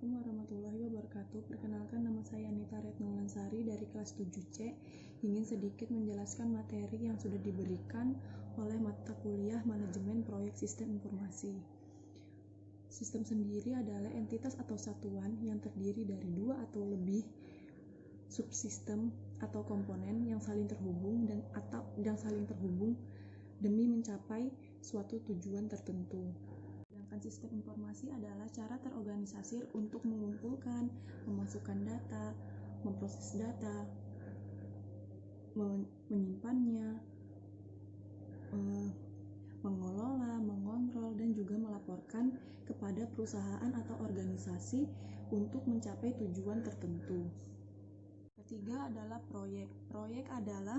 Assalamualaikum warahmatullahi wabarakatuh. Perkenalkan, nama saya Anita Retnolansari dari kelas 7C. Ingin sedikit menjelaskan materi yang sudah diberikan oleh mata kuliah Manajemen Proyek Sistem Informasi. Sistem sendiri adalah entitas atau satuan yang terdiri dari dua atau lebih subsistem atau komponen yang saling terhubung dan saling terhubung demi mencapai suatu tujuan tertentu. Sedangkan sistem informasi adalah cara terorganisasi untuk mengumpulkan, memasukkan data, memproses data, menyimpannya, mengelola, mengontrol, dan juga melaporkan kepada perusahaan atau organisasi untuk mencapai tujuan tertentu. Ketiga adalah proyek. Proyek adalah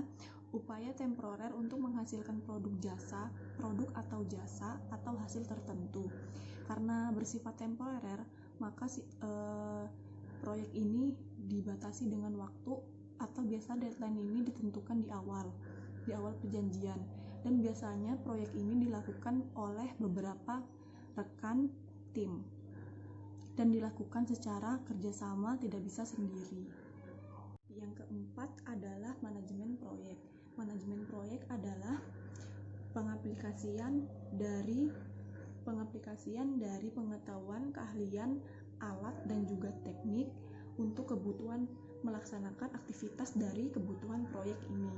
upaya temporer untuk menghasilkan produk atau jasa atau hasil tertentu. Karena bersifat temporer, maka proyek ini dibatasi dengan waktu atau biasa deadline ini ditentukan di awal perjanjian. Dan biasanya proyek ini dilakukan oleh beberapa rekan tim dan dilakukan secara kerjasama, tidak bisa sendiri. Yang keempat adalah manajemen proyek. Manajemen proyek adalah pengaplikasian dari pengetahuan, keahlian, alat, dan juga teknik untuk kebutuhan melaksanakan aktivitas dari kebutuhan proyek ini.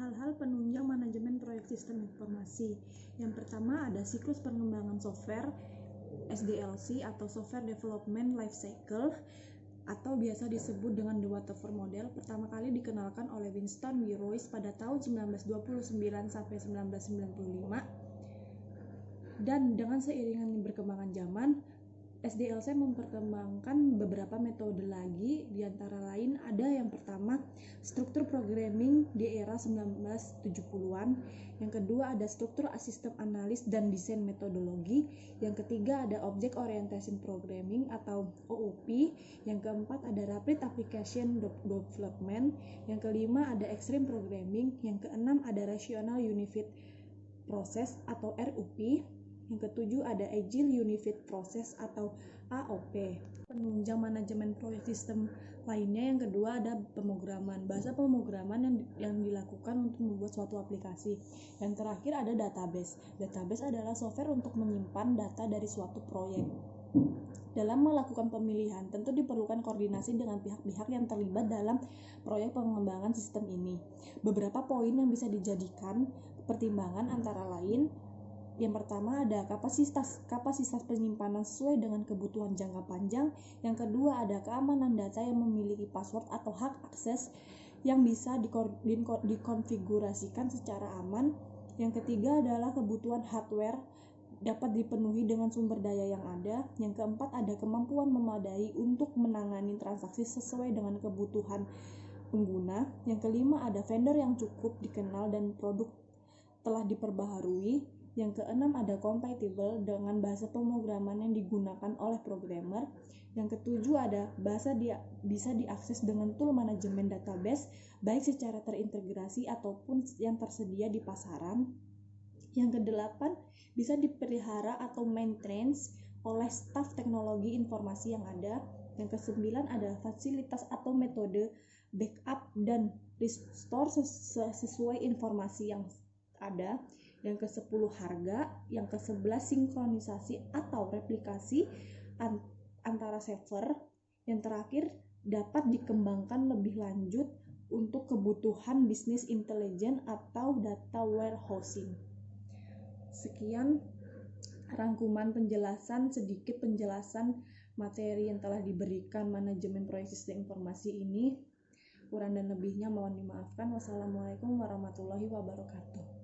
Hal-hal penunjang manajemen proyek sistem informasi. Yang pertama ada siklus pengembangan software SDLC atau Software Development Life Cycle, atau biasa disebut dengan The Waterfall Model. Pertama kali dikenalkan oleh Winston W. Royce pada tahun 1929 sampai 1995. Dan dengan seiringan berkembangan zaman, SDLC memperkembangkan beberapa metode lagi, di antara lain ada yang pertama struktur programming di era 1970-an, yang kedua ada struktur sistem analis dan desain metodologi, yang ketiga ada object orientation programming atau OOP, yang keempat ada rapid application development, yang kelima ada extreme programming, yang keenam ada rational unified process atau RUP, yang ketujuh ada Agile Unified Process atau AOP. Penunjang manajemen proyek sistem lainnya yang kedua ada pemrograman. Bahasa pemrograman yang dilakukan untuk membuat suatu aplikasi. Yang terakhir ada database. Database adalah software untuk menyimpan data dari suatu proyek. Dalam melakukan pemilihan, tentu diperlukan koordinasi dengan pihak-pihak yang terlibat dalam proyek pengembangan sistem ini. Beberapa poin yang bisa dijadikan pertimbangan antara lain, yang pertama ada kapasitas penyimpanan sesuai dengan kebutuhan jangka panjang. Yang kedua ada keamanan data yang memiliki password atau hak akses yang bisa dikonfigurasikan secara aman. Yang ketiga adalah kebutuhan hardware dapat dipenuhi dengan sumber daya yang ada. Yang keempat ada kemampuan memadai untuk menangani transaksi sesuai dengan kebutuhan pengguna. Yang kelima ada vendor yang cukup dikenal dan produk telah diperbaharui. Yang keenam ada compatible dengan bahasa pemrograman yang digunakan oleh programmer. Yang ketujuh ada bahasa bisa diakses dengan tool manajemen database baik secara terintegrasi ataupun yang tersedia di pasaran. Yang kedelapan bisa dipelihara atau maintenance oleh staf teknologi informasi yang ada. Yang kesembilan ada fasilitas atau metode backup dan restore sesuai informasi yang ada. Yang ke-10 harga, yang ke-11 sinkronisasi atau replikasi antara server. Yang terakhir dapat dikembangkan lebih lanjut untuk kebutuhan bisnis intelijen atau data warehousing. Sekian rangkuman sedikit penjelasan materi yang telah diberikan manajemen proyek sistem informasi ini. Kurang dan lebihnya mohon dimaafkan. Wassalamualaikum warahmatullahi wabarakatuh.